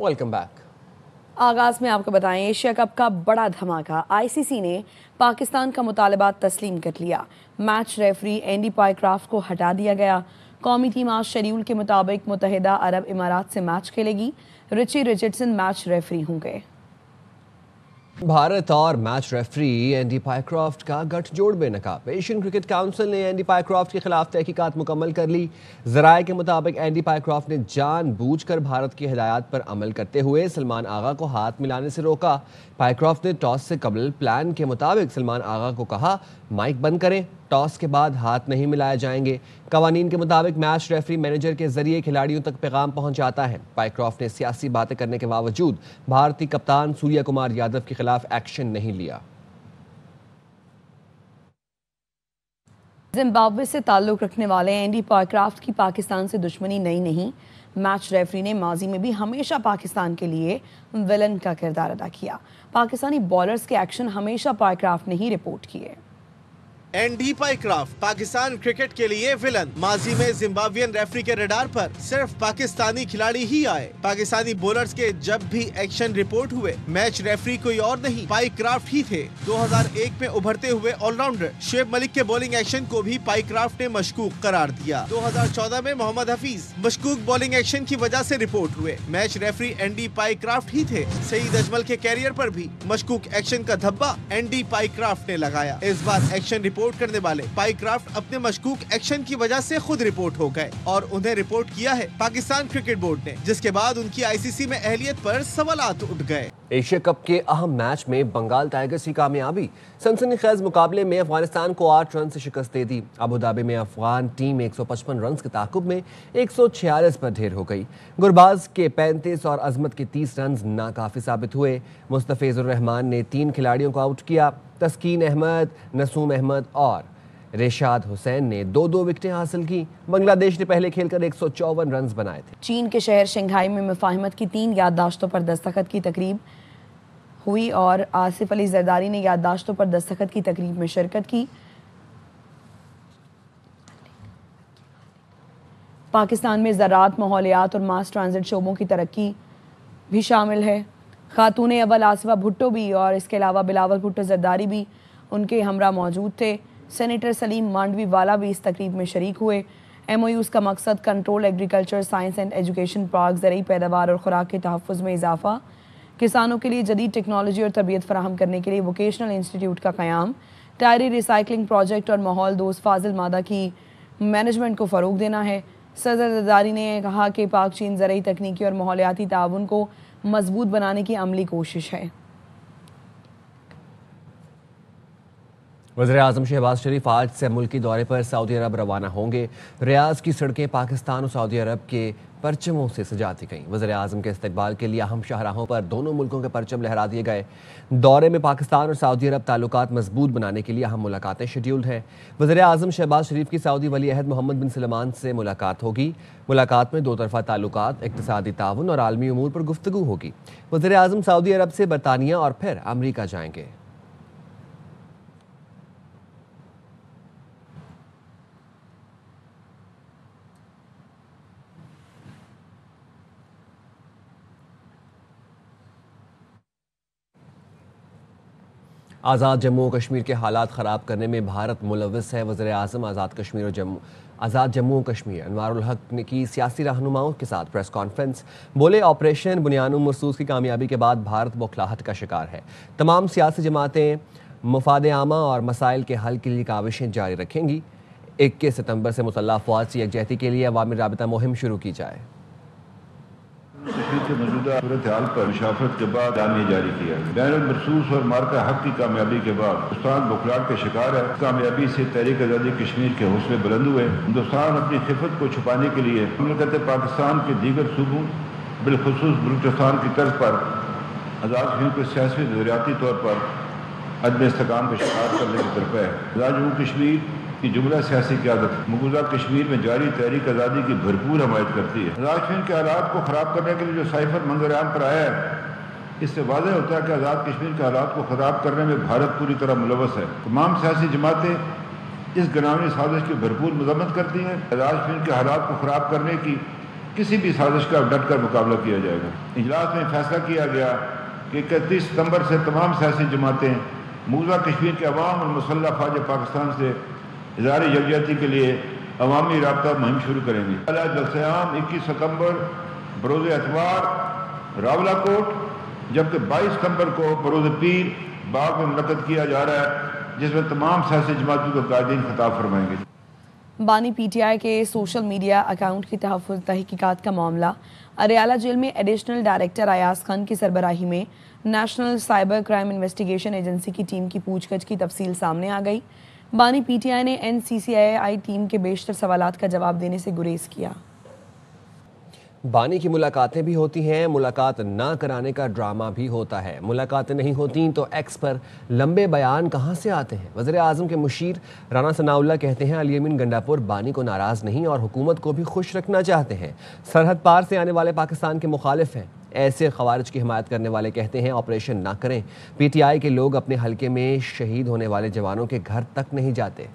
Welcome back. आगाज में आपको बताएं, एशिया कप का बड़ा धमाका। आईसीसी ने पाकिस्तान का मुतालबा तस्लीम कर लिया। मैच रेफरी एंडी पाइक्राफ्ट को हटा दिया गया। कौमी टीम आज शेड्यूल के मुताबिक मुत्तहिदा अरब इमारात से मैच खेलेगी। रिची रिचर्डसन मैच रेफरी होंगे। भारत और मैच रेफरी एंडी पाइक्राफ्ट का गठजोड़ बेनकाब। एशियन क्रिकेट काउंसिल ने एंडी पाइक्राफ्ट के खिलाफ तहकीकात मुकम्मल कर ली। जराये के मुताबिक एंडी पाइक्राफ्ट ने जानबूझकर भारत की हिदायत पर अमल करते हुए सलमान आगा को हाथ मिलाने से रोका। पाइक्राफ्ट ने टॉस से कबल प्लान के मुताबिक सलमान आगा को कहा, माइक बंद करें, टॉस के बाद हाथ नहीं मिलाए जाएंगे। कवानीन के मुताबिक मैच रेफरी मैनेजर के जरिए खिलाड़ियों तक पैगाम पहुंचाता है। पाइक्राफ्ट ने सियासी बातें करने के बावजूद भारतीय कप्तान सूर्य कुमार यादव के खिलाफ एक्शन नहीं लिया। जिम्बाब्वे से ताल्लुक रखने वाले एंडी पाइक्राफ्ट की पाकिस्तान से दुश्मनी नई नहीं। मैच रेफरी ने माजी में भी हमेशा पाकिस्तान के लिए विलन का किरदार अदा किया। पाकिस्तानी बॉलर्स के एक्शन हमेशा पाइक्राफ्ट ने ही रिपोर्ट किए। एंडी पाइक्राफ्ट पाकिस्तान क्रिकेट के लिए विलन। माजी में जिम्बाब्वियन रेफरी के रडार पर सिर्फ पाकिस्तानी खिलाड़ी ही आए। पाकिस्तानी बॉलर्स के जब भी एक्शन रिपोर्ट हुए, मैच रेफरी कोई और नहीं, पाइक्राफ्ट ही थे। 2001 में उभरते हुए ऑलराउंडर शुएब मलिक के बॉलिंग एक्शन को भी पाइक्राफ्ट ने मशकूक करार दिया। 2014 में मोहम्मद हफीज मशकूक बॉलिंग एक्शन की वजह से रिपोर्ट हुए। मैच रेफरी एंडी पाइक्राफ्ट ही थे। सईद अजमल के कैरियर पर भी मशकूक एक्शन का धब्बा एंडी पाइक्राफ्ट ने लगाया। इस बार एक्शन रिपोर्ट करने वाले पाइक्राफ्ट अपने मशकूक एक्शन की वजह से खुद रिपोर्ट हो गए और उन्हें रिपोर्ट किया है पाकिस्तान क्रिकेट बोर्ड ने, जिसके बाद उनकी आईसीसी में अहलियत पर सवालात उठ गए। एशिया कप के अहम मैच में बंगाल टाइगर्स की कामयाबी। सनसनीखेज मुकाबले में अफगानिस्तान को 8 रन से शिकस्त दे दी। अबू धाबी में अफगान टीम 155 रन के ताकुब में 146 पर ढेर हो गई। गुरबाज के 35 और अजमत के 30 रन नाकाफी साबित हुए। मुस्तफिजुर रहमान ने 3 खिलाड़ियों को आउट किया। तस्कीन अहमद, नसूम अहमद और रेशाद हुसैन ने 2-2 विकेटें हासिल की। बांग्लादेश ने पहले खेलकर 154 रन बनाए थे। चीन के शहर शंघाई में मुफाहिमत की 3 याददाश्तों पर दस्तखत की तकरीब हुई और आसिफ अली जरदारी ने याददाश्तों पर दस्तखत की तकरीब में शिरकत की। पाकिस्तान में ज़राअत, माहौलियात और मास ट्रांजिट शोबों की तरक्की भी शामिल है। खातून अव्वल आसिफा भुट्टो भी और इसके अलावा बिलावल भुट्टो जरदारी भी उनके हमरा मौजूद थे। सेनेटर सलीम मांडवी वाला भी इस तकरीब में शरीक हुए। MOUs का मकसद control agriculture, science and education park, ज़रूरी पैदावार और खुराक के तहफ़्फ़ुज़ में इजाफा, किसानों के लिए जदीद टेक्नोलॉजी और तरबियत फराहम करने के लिए वोकेशनल इंस्टीट्यूट का क़याम, टायरी रिसाइकलिंग प्रोजेक्ट और माहौल दोस्त फाजिल मादा की मैनेजमेंट को फ़रोग देना है। सदर जरदारी ने कहा कि पाक चीन ज़रूरी तकनीकी और माहौलियाती ताउन को मजबूत बनाने की अमली कोशिश है। वज़ीर-ए-आज़म शहबाज शरीफ आज से मुल्की दौरे पर सऊदी अरब रवाना होंगे। रियाज की सड़कें पाकिस्तान और सऊदी अरब के परचमों से सजा दी गईं। वज़ीर-ए-आज़म के इस्तकबाल के लिए अहम शाहराहों पर दोनों मुल्कों के परचम लहरा दिए गए। दौरे में पाकिस्तान और सऊदी अरब ताल्लुकात मजबूत बनाने के लिए अहम मुलाकातें शेड्यूल्ड हैं। वज़ीर-ए-आज़म शहबाज शरीफ की सऊदी वली अहद मोहम्मद बिन सलमान से मुलाकात होगी। मुलाकात में 2 तरफ़ा ताल्लुकात, इक़्तिसादी ताउन और आलमी उमूर पर गुफ्तगू होगी। वज़ीर-ए-आज़म सऊदी अरब से बरतानिया और फिर अमरीका जाएंगे। आज़ाद जम्मू और कश्मीर के हालात ख़राब करने में भारत मुलव्वस है। वज़ीर-ए-आज़म आज़ाद जम्मू और कश्मीर अनवारुल हक ने की सियासी रहनुमाओं के साथ प्रेस कॉन्फ्रेंस। बोले, ऑपरेशन बुनियानुल मरसूस की कामयाबी के बाद भारत बौखलाहट का शिकार है। तमाम सियासी जमातें मफाद आमा और मसाइल के हल के लिए काविशें जारी रखेंगी। 21 सितंबर से मुसल्लह अफ़वाज की यकजहती के लिए अवामी राबिता मुहिम शुरू की जाए। कश्मीर के मौजूदा सूरत हाल पर मुशाफरत के बाद जामिया जारी किया। बैनुल मरसूस और मार्का हक की कामयाबी के बाद हिंदुस्तान बौखलाहट का शिकार है। कामयाबी से तहरीक आज़ादी कश्मीर के हौसले बुलंद हुए। हिंदुस्तान अपनी खिफत को छुपाने के लिए मुमलकत पाकिस्तान के दीगर सूबों बिलखुसूस बलूचिस्तान की तर्ज पर आज़ाद कश्मीर को सियासी ज़रियाती तौर पर अदम इस्तेकाम का शिकार करने की तरफ है। आज़ाद जम्मू कश्मीर की जुमला सियासी क़यादत मौजूदा कश्मीर में जारी तहरीक आज़ादी की भरपूर हमायत करती है। आज़ाद कश्मीर के हालात को ख़राब करने के लिए जो साइफर मंजर आम पर आया है, इससे वाज़ेह होता है कि आज़ाद कश्मीर के हालात को ख़राब करने में भारत पूरी तरह मुलव्वस है। तमाम सियासी जमातें इस घिनौनी साजिश की भरपूर मजम्मत करती हैं। आज़ाद कश्मीर के हालात को ख़राब करने की किसी भी साजिश का डट कर मुकाबला किया जाएगा। इजलास में फैसला किया गया कि 31 सितंबर से तमाम सियासी जमातें मौजूदा कश्मीर के अवाम और मुसल्लह फौज पाकिस्तान से इज़हार यकजहती के लिए अवामी राब्ता मुहिम शुरू करेंगे। जलसे-आम 21 सितंबर बरोज़ एतवार रावलाकोट, जबकि 22 सितंबर को बरोज़ पीर बाग में मुनक़्क़द किया जा रहा है, जिसमें तमाम सियासी जमातों के कायदीन खिताब फरमाएंगे। बानी पीटीआई के सोशल मीडिया अकाउंट की तहकीकात का मामला। अरियाला जेल में एडिशनल डायरेक्टर अयाज खान की सरबराही में national cyber crime investigation agency की टीम की पूछताछ की तफसील सामने आ गई। बानी पीटीआई ने NCCI टीम के बेशतर सवालात का जवाब देने से गुरेज किया। बानी की मुलाकातें भी होती हैं, मुलाकात ना कराने का ड्रामा भी होता है। मुलाकातें नहीं होती तो एक्स पर लंबे बयान कहां से आते हैं। वज़ीर आज़म के मुशीर राना सनाउल्लाह कहते हैं अली अमीन गंडापुर बानी को नाराज़ नहीं और हुकूमत को भी खुश रखना चाहते हैं। सरहद पार से आने वाले पाकिस्तान के मुखालिफ हैं। ऐसे खवारिज की हिमायत करने वाले कहते हैं ऑपरेशन ना करें। PTI के लोग अपने हल्के में शहीद होने वाले जवानों के घर तक नहीं जाते।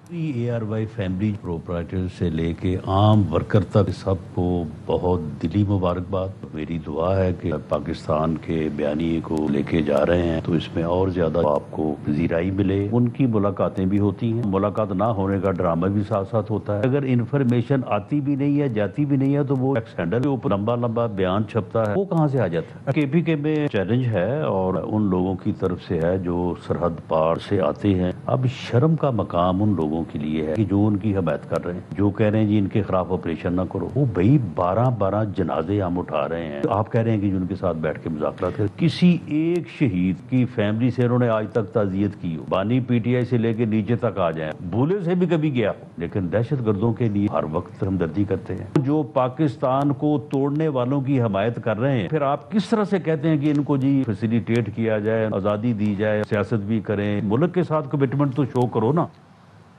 ARY फैमिली प्रोपराइटर से लेके आम वर्कर तक सबको बहुत दिली मुबारकबाद। मेरी दुआ है कि पाकिस्तान के बयानिए को लेके जा रहे हैं तो इसमें और ज्यादा आपको ज़ीराई मिले। उनकी मुलाकातें भी होती हैं, मुलाकात ना होने का ड्रामा भी साथ साथ होता है। अगर इन्फॉर्मेशन आती भी नहीं है, जाती भी नहीं है, तो वो एक्सटेंडर के ऊपर लंबा लंबा बयान छपता है, वो कहाँ से आ जाता है। KPK में चैलेंज है और उन लोगों की तरफ से है जो सरहद पार से आते हैं। अब शर्म का मकाम उन लोगों के लिए है कि जो उनकी हिमायत कर रहे हैं, जो कह रहे हैं जी इनके खिलाफ ऑपरेशन ना करो। वो भाई 12-12 जनाजे हम उठा रहे हैं। तो आप कह रहे हैं कि जो उनके साथ बैठ के मुज़ाकरा करें। किसी एक शहीद की फैमिली से उन्होंने आज तक ताज़ियत की हो। बानी PTI से लेके नीचे तक आ जाए, भूले से भी कभी गया हो, लेकिन दहशत गर्दों के लिए हर वक्त हमदर्दी करते हैं। जो पाकिस्तान को तोड़ने वालों की हिमायत कर रहे हैं, फिर आप किस तरह से कहते हैं कि इनको जी फैसिलिटेट किया जाए, आज़ादी दी जाए, सियासत भी करें। मुल्क के साथ कमिटमेंट तो शो करो ना।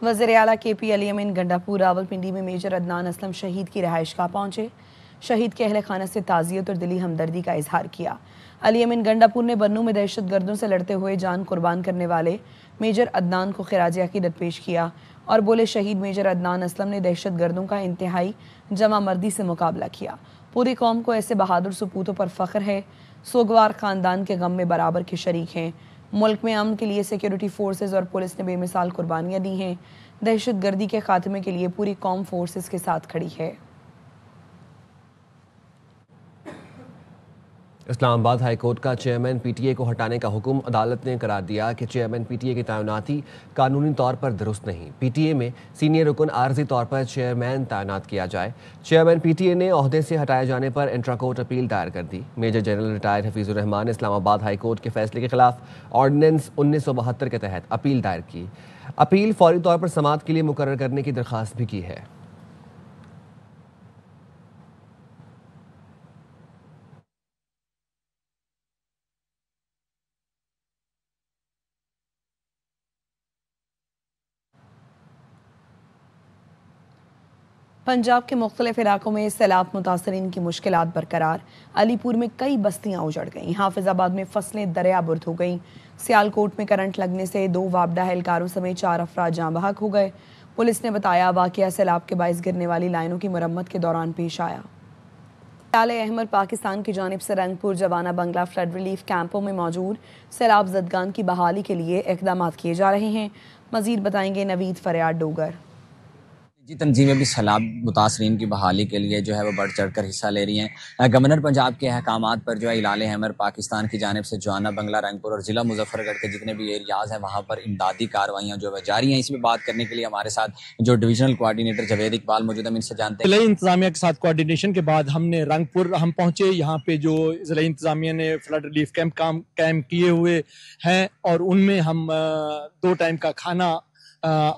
वज़ीर आला KP अली अमीन गंडापुर रावलपिंडी में मेजर अदनान असलम शहीद की रहायशगाह पहुंचे। शहीद के अहले खाना से ताज़ियत और दिली हमदर्दी का इजहार किया। अली अमीन गंडापुर ने बन्नू में दहशत गर्दों से लड़ते हुए जान कुर्बान करने वाले मेजर अदनान को खिराज अकीदत पेश किया और बोले शहीद मेजर अदनान असलम ने दहशत गर्दों का इंतहाई जमा मर्दी से मुकाबला किया। पूरी कौम को ऐसे बहादुर सपूतों पर फ़ख्र है। सोगवार ख़ानदान के गम में बराबर के शरीक हैं। मुल्क में अमन के लिए सिक्योरिटी फोर्सेस और पुलिस ने बेमिसाल कुर्बानियाँ दी हैं। दहशत गर्दी के खात्मे के लिए पूरी कौम फोर्सेस के साथ खड़ी है। इस्लामाबाद हाई कोर्ट का चेयरमैन PTA को हटाने का हुक्म। अदालत ने करार दिया कि चेयरमैन PTA की तैनाती कानूनी तौर पर दुरुस्त नहीं। PTA में सीनियर रुकन आर्जी तौर पर चेयरमैन तैनात किया जाए। चेयरमैन PTA ने ओहदे से हटाए जाने पर इंट्रा कोर्ट अपील दायर कर दी। Major general retired Hafizur Rahman ने इस्लामाबाद हाई कोर्ट के फैसले के खिलाफ ऑर्डिनेंस 1972 के तहत अपील दायर की। अपील फौरी तौर पर समाअत के लिए मुकर्रर करने की दरख्वास्त भी की है। पंजाब के मुख्तलिफ इलाकों में सैलाब मुतासरीन की मुश्किलात बरकरार। अलीपुर में कई बस्तियां उजड़ गईं। हाफिजाबाद में फसलें दरियाबुर्द हो गईं। सियालकोट में करंट लगने से 2 वापडा एहलकारों समेत 4 अफराद जाँ बहक हो गए। पुलिस ने बताया वाक़या सैलाब के बाइस गिरने वाली लाइनों की मरम्मत के दौरान पेश आया। आले अहमद पाकिस्तान की जानिब से रंगपुर जवाना बंगला फ्लड रिलीफ कैंपों में मौजूद सैलाब जदगान की बहाली के लिए इक़दाम किए जा रहे हैं। मज़ीद बताएंगे नवीद फरियाद डोगर। जी तंजीमें भी सैलाब मुतासरीन की बहाली के लिए जो है वो बढ़ चढ़ कर हिस्सा ले रही हैं। गवर्नर पंजाब के अहकामात पर जो है आले अहमद पाकिस्तान की जानिब से जवाना बंगला रंगपुर और ज़िला मुजफ्फरगढ़ के जितने भी एरियाज़ हैं वहाँ पर इमदादी कार्रवाइयाँ जो है जारी हैं। इसमें बात करने के लिए हमारे साथ जो डिविजनल कोऑर्डिनेटर जवेद इकबाल मौजूद हैं, इनसे जानते हैं। ज़िला इंतज़ामिया के साथ कोऑर्डिनेशन के बाद हमने रंगपुर हम पहुँचे। यहाँ पे जो ज़िला इंतज़ामिया ने फ्लड रिलीफ कैंप किए हुए हैं और उनमें हम 2 टाइम का खाना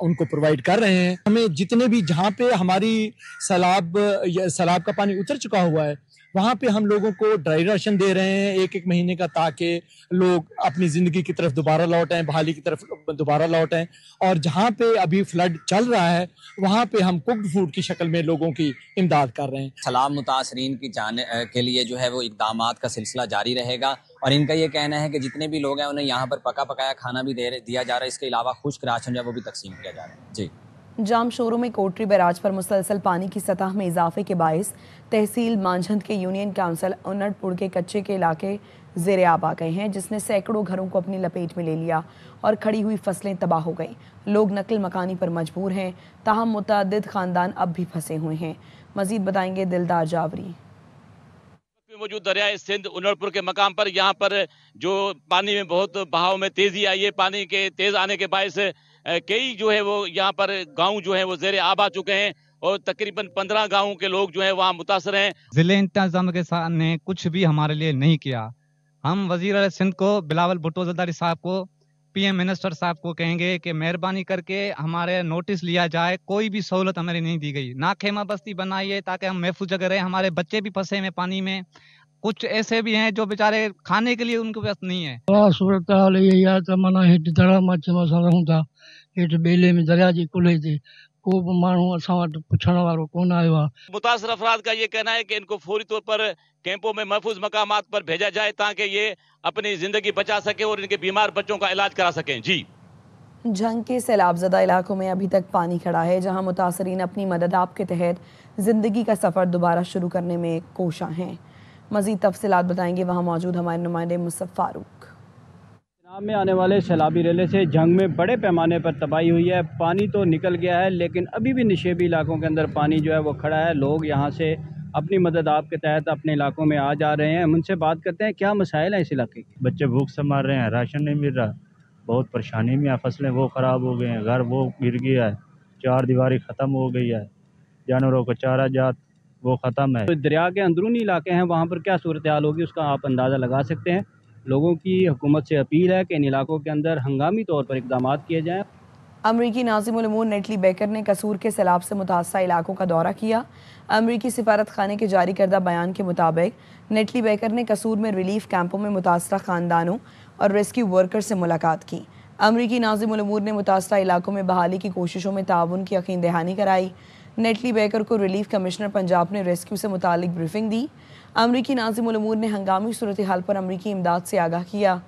उनको प्रोवाइड कर रहे हैं। हमें जितने भी जहाँ पे हमारी सैलाब का पानी उतर चुका हुआ है वहाँ पे हम लोगों को ड्राई राशन दे रहे हैं 1-1 महीने का, ताकि लोग अपनी ज़िंदगी की तरफ दोबारा लौट आएँ, बहाली की तरफ दोबारा लौट आएँ। और जहाँ पे अभी फ्लड चल रहा है वहाँ पे हम कुक्ड फूड की शक्ल में लोगों की इमदाद कर रहे हैं। सैलाब मुतासरीन की जाने के लिए जो है वो इक़दामात का सिलसिला जारी रहेगा और इनका ये कहना है कि जितने भी लोग हैं उन्हें यहाँ पर पका पकाया खाना भी दिया जा रहा है। इसके अलावा खुश्क राशन जो है वो भी तकसीम किया जा रहा है। जी जाम शोरों में कोटरी बैराज पर मुसलसल पानी की सतह में इजाफे के बायस तहसील मांझंद के यूनियन काउंसिल उन्नटपुर के कच्चे के इलाके ज़ेरे आब आ गए हैं, जिसने सैकड़ों घरों को अपनी लपेट में ले लिया और खड़ी हुई फसलें तबाह हो गईं। लोग नकल मकानी पर मजबूर हैं, ताहम मुतअद्दिद खानदान अब भी फंसे हुए हैं। मजीद बताएंगे दिलदार जावरी। मौजूद दरियाए सिंध उन्नटपुर के मकाम पर, यहाँ पर जो पानी में बहुत बहाव में तेजी आई है, पानी के तेज आने के बायस कई जो है वो यहाँ पर गांव जो है वो ज़ेरे आब आ चुके हैं और तकरीबन 15 गांवों के लोग जो है वहाँ मुतासर हैं। जिले इंतजाम के साथ ने कुछ भी हमारे लिए नहीं किया। हम वजीर सिंध को बिलावल भुट्टो जरदारी साहब को, पीएम मिनिस्टर साहब को कहेंगे कि मेहरबानी करके हमारे नोटिस लिया जाए। कोई भी सहूलत हमारी नहीं दी गई, ना खेमा बस्ती बनाइए ताकि हम महफूज जगह रहें। हमारे बच्चे भी फंसे हैं पानी में, कुछ ऐसे भी हैं जो बेचारे खाने के लिए उनके पास नहीं है। सूरत हाल यही आहे त माना हेठि दड़ा माच में असां रहूं था, हेठि बेले में दरिया जी कुल्हे ते को बि माण्हू असां वटि पुछण वारो कोन आयो आहे। मुतासर अफराद का ये कहना है कि इनको फौरी तौर पर कैंपों में महफूज मकामात पर भेजा जाए ताकि ये अपनी जिंदगी बचा सके और इनके बीमार बच्चों का इलाज करा सकें। जी, जंग के सैलाबज़दा इलाकों में अभी तक पानी खड़ा है, जहां मुतासरीन अपनी मदद आप के तहत जिंदगी का सफ़र दोबारा शुरू करने में कोशा हैं। मज़ीद तफसीलात बताएंगे वहाँ मौजूद हमारे नुमाइंदे मुसफ़ फारूक। चनाब में आने वाले सैलाबी रेले से जंग में बड़े पैमाने पर तबाही हुई है। पानी तो निकल गया है लेकिन अभी भी निशेबी इलाकों के अंदर पानी जो है वो खड़ा है। लोग यहाँ से अपनी मदद आप के तहत अपने इलाकों में आ जा रहे हैं। हम उनसे बात करते हैं क्या मसाइल हैं इस इलाके के। बच्चे भूख से मर रहे हैं, राशन नहीं मिल रहा, बहुत परेशानी में है, फसलें वो ख़राब हो गए हैं, घर वो गिर गया है, चार दीवारी ख़त्म हो गई है, जानवरों को चारा जात वो ख़त्म है। तो दरिया के अंदरूनी इलाके हैं, वहाँ पर क्या सूरत हाल होगी उसका आप अंदाज़ा लगा सकते हैं। लोगों की हुकूमत से अपील है कि इन इलाकों के अंदर हंगामी तौर पर इक़दाम किए जाएँ। अमरीकी नाज़िमुल उमूर नेटली बेकर ने कसूर के सैलाब से मुतासर इलाकों का दौरा किया। अमरीकी सिफारत खाने के जारी करदा बयान के मुताबिक नेटली बेकर ने कसूर में रिलीफ कैंपों में मुतासर ख़ानदानों और रेस्क्यू वर्कर से मुलाकात की। अमरीकी नाज़िमुल उमूर ने मुतासर इलाकों में बहाली की कोशिशों में ताउन की यकीन दहानी कराई। नेटली बेकर को रिलीफ कमिश्नर पंजाब ने रेस्क्यू से मुतालिक ब्रीफिंग दी। अमरीकी नाज़िमुल उमूर ने हंगामी सूरत हाल पर अमरीकी इमदाद से आगाह किया।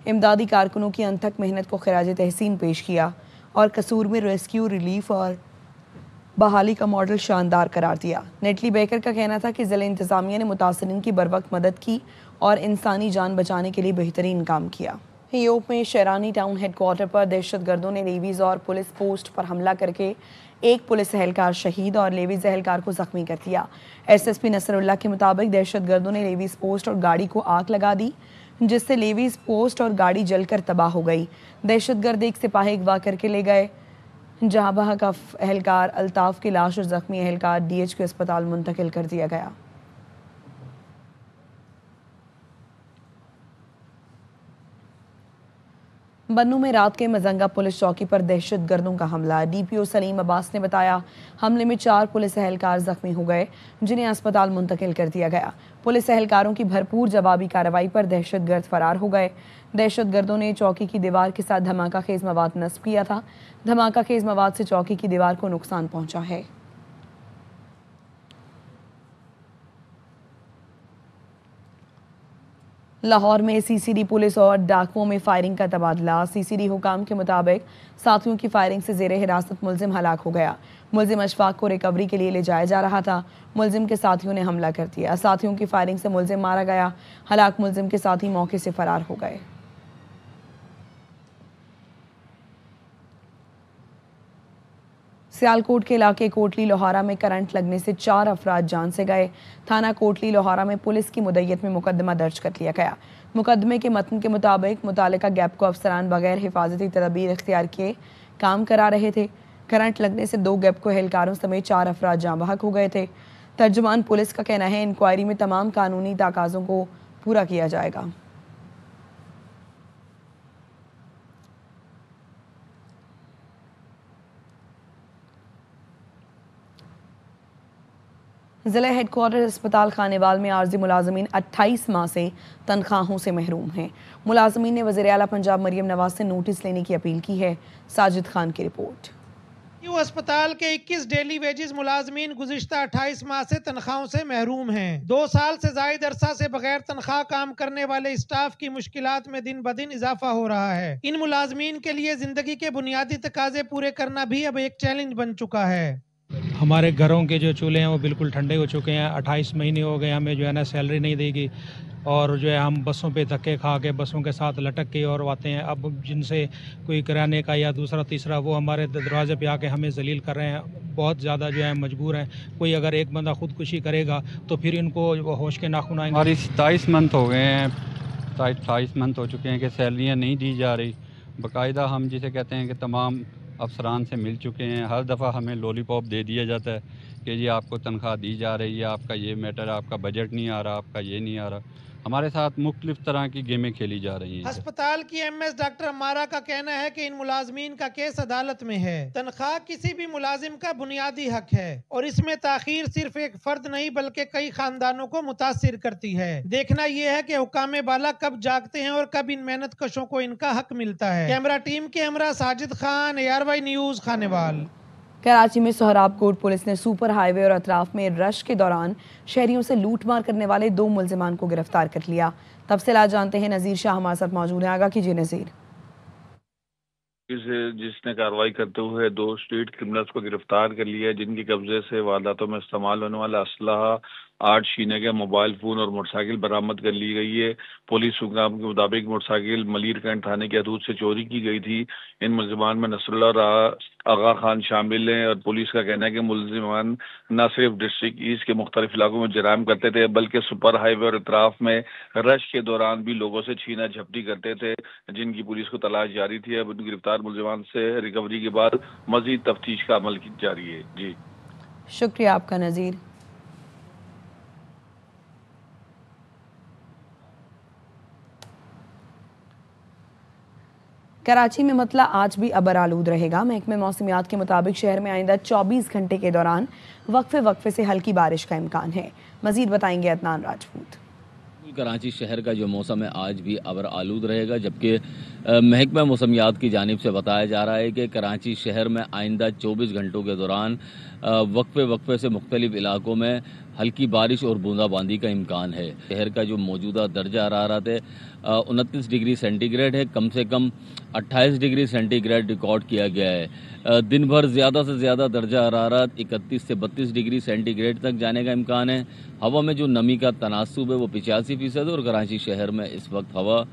इमदादी कारकुनों की अनथक मेहनत को खराज तहसीन पेश किया और कसूर में रेस्क्यू, रिलीफ और बहाली का मॉडल शानदार करार दिया। नेटली बेकर का कहना था कि ज़िला इंतज़ामिया ने मुतासरीन की बरवक्त मदद की और इंसानी जान बचाने के लिए बेहतरीन काम किया। यूरोप में शेरानी टाउन हेडक्वार्टर पर दहशतगर्दों ने नेवीज़ और पुलिस पोस्ट पर हमला करके एक पुलिस एहलकार शहीद और लेवीज़ एहलकार को जख्मी कर दिया। SSP नसरुल्लाह के मुताबिक दहशतगर्दों ने लेवीज़ पोस्ट और गाड़ी को आग लगा दी, जिससे लेवीज़ पोस्ट और गाड़ी जलकर तबाह हो गई। दहशतगर्द एक सिपाही अगवा करके ले गए, जहां बहा का एहलकार अल्ताफ़ की लाश और जख्मी एहलकार DHQ अस्पताल मुंतकिल कर दिया गया। बन्नू में रात के मजंगा पुलिस चौकी पर दहशतगर्दों का हमला। DPO सलीम अब्बास ने बताया हमले में 4 पुलिस एहलकार जख्मी हो गए, जिन्हें अस्पताल मुंतकिल कर दिया गया। पुलिस एहलकारों की भरपूर जवाबी कार्रवाई पर दहशतगर्द फरार हो गए। दहशतगर्दों ने चौकी की दीवार के साथ धमाका खेज मवाद नस्ब किया था। धमाका खेज मवाद से चौकी की दीवार को नुकसान पहुंचा है। लाहौर में CCD पुलिस और डाकुओं में फायरिंग का तबादला। CCD हुकाम के मुताबिक साथियों की फायरिंग से जेरे हिरासत मुलजिम हलाक हो गया। मुलजिम अशफाक को रिकवरी के लिए ले जाया जा रहा था। मुलजिम के साथियों ने हमला कर दिया। साथियों की फायरिंग से मुलजिम मारा गया। हलाक मुलजिम के साथी मौके से फरार हो गए। सियालकोट के इलाके कोटली लोहारा में करंट लगने से 4 अफराद जान से गए। थाना कोटली लोहारा में पुलिस की मुद्दत में मुकदमा दर्ज कर लिया गया। मुकदमे के मतन के मुताबिक मुतालिका गैप को अफसरान बगैर हिफाजती तदबीर इख्तियार किए काम करा रहे थे। करंट लगने से 2 गैप को एहलकारों समेत 4 अफराद जाँ बहक हो गए थे। तर्जुमान पुलिस का कहना है इंक्वायरी में तमाम कानूनी तकाज़ों को पूरा किया जाएगा। ज़िला हेडक्वार्टर अस्पताल खानेवाल में आर्जी मुलाजमीन 28 माह से तनख्वाहों से महरूम हैं। मुलाजमीन ने वज़ीर आला पंजाब मरियम नवाज से नोटिस लेने की अपील की है। साजिद खान की रिपोर्ट। यू अस्पताल के 21 डेली वेजेस मुलाजमीन गुज़िश्ता 28 माह से तनख्वाहों से महरूम हैं। 2 साल से ज़ायद अरसा से बगैर तनख्वाह काम करने वाले स्टाफ की मुश्किलात में दिन ब दिन इजाफा हो रहा है। इन मुलाजमीन के लिए जिंदगी के बुनियादी तकाजे पूरे करना भी अब एक चैलेंज बन चुका है। हमारे घरों के जो चूल्हे हैं वो बिल्कुल ठंडे हो चुके हैं। 28 महीने हो गए हमें जो है ना सैलरी नहीं देगी, और जो है हम बसों पे धक्के खा के बसों के साथ लटक के और आते हैं। अब जिनसे कोई किराने का या दूसरा तीसरा वो हमारे दरवाजे पे आके हमें जलील कर रहे हैं। बहुत ज़्यादा जो है मजबूर हैं। कोई अगर एक बंदा खुदकुशी करेगा तो फिर इनको होश के नाखून आएंगे। हमारी 27 मंथ हो गए हैं, 28 मंथ हो चुके हैं कि सैलरियाँ नहीं दी जा रही। बाकायदा हम जिसे कहते हैं कि तमाम अफसरान से मिल चुके हैं। हर दफ़ा हमें लॉलीपॉप दे दिया जाता है कि जी आपको तनख्वाह दी जा रही है, आपका ये मैटर, आपका बजट नहीं आ रहा, आपका ये नहीं आ रहा। हमारे साथ मुख्तलिफ तरह की गेमें खेली जा रही हैं। अस्पताल की एमएस डॉक्टर अमारा का कहना है कि इन मुलाजमीन का केस अदालत में है। तनख्वाह किसी भी मुलाजिम का बुनियादी हक है और इसमें ताखीर सिर्फ एक फर्द नहीं बल्कि कई खानदानों को मुतासिर करती है। देखना यह है कि हुकामे बाला कब जागते हैं और कब इन मेहनत कशों को इनका हक मिलता है। कैमरा टीम के हमरा साजिद खान, ARY न्यूज, खानेवाल। कराची में सोहराबकोट पुलिस ने सुपर हाईवे और अतराफ में रश के दौरान शहरियों से लूटमार करने वाले 2 मुलजिमान को गिरफ्तार कर लिया। तफसीलात जानते हैं, नज़ीर शाह हमारे साथ मौजूद है। आगा कीजिए नज़ीर। जिसने कार्रवाई करते हुए 2 स्ट्रीट क्रिमिनल्स को गिरफ्तार कर लिया है, जिनके कब्जे से वारदातों में इस्तेमाल होने वाला असलहा, 8 शीने के मोबाइल फ़ोन और मोटरसाइकिल बरामद कर ली गई है। पुलिस हुकाम के मुताबिक मोटरसाइकिल मलीरकंड थाने की हदूद से चोरी की गई थी। इन मुलजिमान में नसरुल्लाह आगा खान शामिल हैं और पुलिस का कहना है कि मुलजिमान न सिर्फ डिस्ट्रिक्ट ईस्ट के मुख्तलिफ इलाकों में जराइम करते थे बल्कि सुपर हाईवे और इतराफ में रश के दौरान भी लोगों से छीना झपटी करते थे, जिनकी पुलिस को तलाश जारी थी। अब उन गिरफ्तार मुलजिमान से रिकवरी के बाद मजीद तफ्तीश का अमल की जारी है। जी शुक्रिया आपका नज़ीर। कराची में मतला आज भी अबर आलूद रहेगा। महकमे मौसमियात के मुताबिक शहर में आइंदा 24 घंटे के दौरान वक्फे से हल्की बारिश का इम्कान है। मजीद बताएंगे अदनान राजपूत। कराची शहर का जो मौसम है आज भी अबर आलूद रहेगा, जबकि महकमा मौसमियात की जानिब से बताया जा रहा है कि कराची शहर में आइंदा 24 घंटों के दौरान वक्फे से मुख्तलिफ इलाकों में हल्की बारिश और बूंदाबांदी का इम्कान है। शहर का जो मौजूदा दर्जा हरारत है 29 डिग्री सेंटीग्रेड है, कम से कम 28 डिग्री सेंटीग्रेड रिकॉर्ड किया गया है। दिन भर ज़्यादा से ज़्यादा दर्जा हरारत 31 से 32 डिग्री सेंटीग्रेड तक जाने का इम्कान है। हवा में जो नमी का तनासुब है वो 85% है और कराची शहर में इस वक्त हवा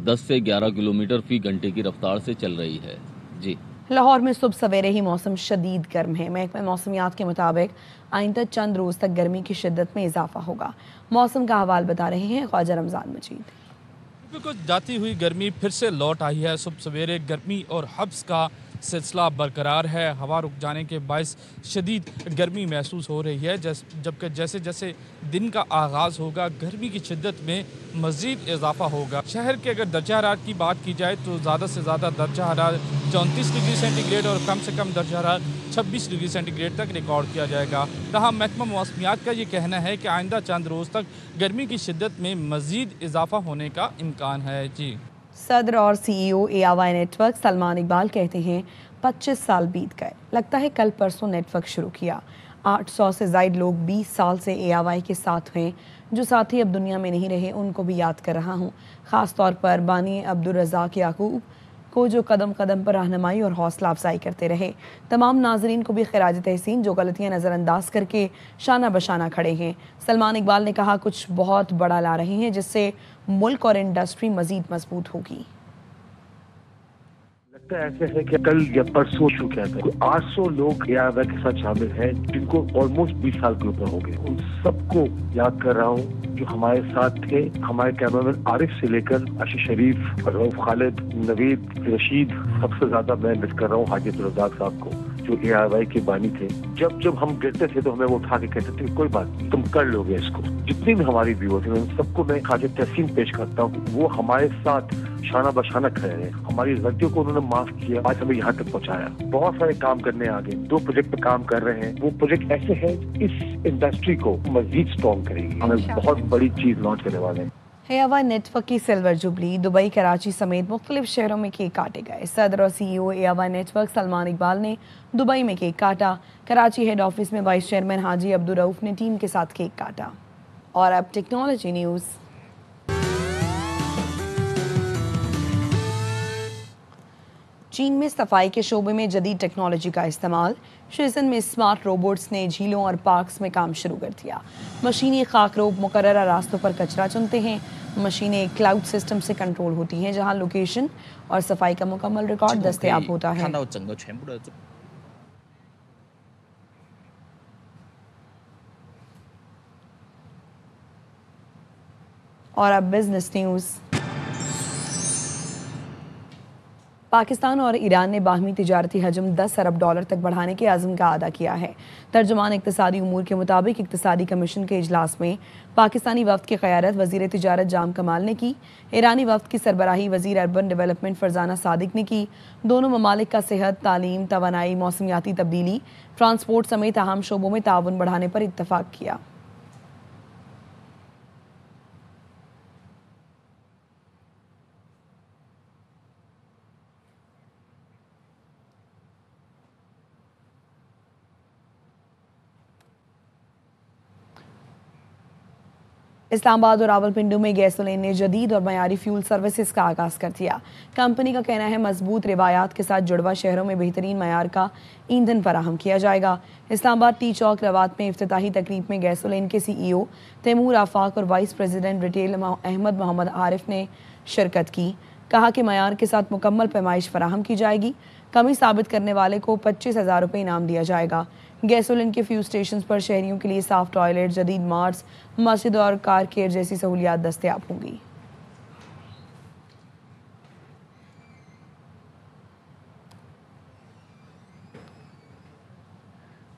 10 से 11 किलोमीटर फी घंटे की रफ्तार से चल रही है। जी लाहौर में सुबह सवेरे ही मौसम शदीद गर्म है। महकमा मौसमियात के मुताबिक आइंदा चंद रोज़ तक गर्मी की शिद्दत में इजाफा होगा। मौसम का हवाल बता रहे हैं ख्वाजा रमज़ान मजीद। को जाती हुई गर्मी फिर से लौट आई है। सुबह सवेरे गर्मी और हब्स का सिलसिला बरकरार है। हवा रुक जाने के बायस शदीद गर्मी महसूस हो रही है, जबकि जैसे जैसे दिन का आगाज़ होगा गर्मी की शिद्दत में मज़ीद इजाफा होगा। शहर के अगर दर्जा हरारत की बात की जाए तो ज़्यादा से ज़्यादा दर्जा हरारत 34 डिग्री सेंटीग्रेड और कम से कम दर्जा हरारत 26 डिग्री सेंटीग्रेड तक रिकॉर्ड किया जाएगा। तहाँ महकमा मौसमियात का ये कहना है कि आइंदा चंद रोज़ तक गर्मी की शिद्दत में मज़ीद इजाफा होने का इम्कान है। जी सदर और CEO ARY network Salman Iqbal कहते हैं 25 साल बीत गए, लगता है कल परसों नेटवर्क शुरू किया। 800 से ज़ायद लोग 20 साल से ARY के साथ हैं। जो साथी अब दुनिया में नहीं रहे उनको भी याद कर रहा हूँ, ख़ास तौर पर बानी अब्दुल रज़ाक याकूब को जो कदम कदम पर रहनुमाई और हौसला अफजाई करते रहे। तमाम नाजरीन को भी खिराज तहसीन जो गलतियाँ नज़रअंदाज करके शाना बशाना खड़े हैं। सलमान इकबाल ने कहा कुछ बहुत बड़ा ला रहे हैं जिससे मुल्क और इंडस्ट्री मजीद मजबूत होगी। लगता ऐसे है कि कल या परसों शुरू किया था। 800 लोग ARY के साथ शामिल हैं जिनको ऑलमोस्ट 20 साल के ऊपर हो गए। उन सबको याद कर रहा हूँ जो हमारे साथ थे। हमारे कैमरामैन आरिफ से लेकर आशीष शरीफ, रऊफ खालिद, नवीद, रशीद, सबसे ज्यादा मैं मिस कर रहा हूँ हाजी अब्दुल रज़ाक साहब को जो ARY के बानी थे। जब हम गिरते थे तो हमें वो उठा के कहते थे कोई बात नहीं, तुम कर लोगे इसको। जितनी भी हमारी व्यूअर्स हैं उन सबको मैं खाज तहसीन पेश करता हूँ। वो हमारे साथ शाना बशाना खड़े रहे, हमारी गलतियों को उन्होंने माफ किया, आज हमें यहाँ तक पहुँचाया। बहुत सारे काम करने आगे 2 प्रोजेक्ट पे काम कर रहे हैं। वो प्रोजेक्ट ऐसे हैं इस इंडस्ट्री को मजीद स्ट्रॉन्ग करेगी। हमें बहुत बड़ी चीज लॉन्च करने वाले हैं। हयावा नेटवर्क की सिल्वर जुबली दुबई, कराची समेत मुख्तलिफ शहरों में केक काटे गए। सदर और CEO हयावा नेटवर्क सलमान इकबाल ने दुबई में केक काटा। कराची हेड ऑफिस में वाइस चेयरमैन हाजी अब्दुल रऊफ ने टीम के साथ केक काटा। और अब टेक्नोलॉजी न्यूज़। चीन में सफाई के शोबे में जदीद टेक्नोलॉजी का इस्तेमाल। शेजन में स्मार्ट रोबोट्स ने झीलों और पार्क्स में काम शुरू कर दिया। मशीनें खाकरोब मुकर्ररा रास्तों पर कचरा चुनते हैं। मशीनें क्लाउड सिस्टम से कंट्रोल होती हैं, जहां लोकेशन और सफाई का मुकम्मल रिकॉर्ड दस्तयाब होता है। और अब बिजनेस न्यूज़। पाकिस्तान और ईरान ने बाहमी तिजारती हजम $10 अरब तक बढ़ाने के अज़्म का अदा किया है। तर्जुमान इक़्तिसादी उमूर के मुताबिक इक़्तिसादी कमीशन के इजलास में पाकिस्तानी वफ़द की क़यादत वज़ीर तिजारत जाम कमाल ने की। ईरानी वफ़द की सरबराही वज़ीर अर्बन डेवलपमेंट फरजाना सादिक ने की। दोनों ममालिक का सेहत, तालीम, तवानाई, मौसमियाती तब्दीली, ट्रांसपोर्ट समेत अहम शोबों में ताउन बढ़ाने पर इत्तफ़ाक़ किया। इस्लामाबाद और रावलपिंडी में गैसोलीन ने जदीद और मयारी फ्यूल सर्विसेज का आगाज़ कर दिया। कंपनी का कहना है मजबूत रिवायात के साथ जुड़वा शहरों में बेहतरीन मयार का ईंधन फराहम किया जाएगा। इस्लामाबाद टी चौक रवात में इफ्तिताही तकरीब में गैसोलीन के CEO तैमूर आफाक और vice president retail Ahmed Mohammad Arif ने शिरकत की। कहा कि मयार के साथ मुकम्मल पैमाइश फराहम की जाएगी। कमी साबित करने वाले को 25,000 रुपये इनाम दिया जाएगा। गैसोलीन के फ्यूल स्टेशन पर शहरियों के लिए साफ टॉयलेट, जदीद मार्ट्स, मस्जिद और कार केयर जैसी सहूलियात दस्तयाब होंगी।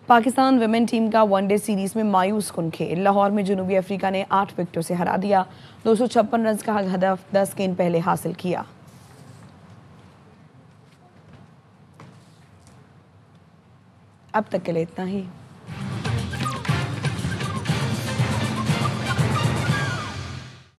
पाकिस्तान विमेन टीम का वनडे सीरीज में मायूस कुन खेल। लाहौर में जनूबी अफ्रीका ने 8 विकेटों से हरा दिया। 256 रन का हदफ 10 गेंद पहले हासिल किया। अब तक के लिए इतना ही।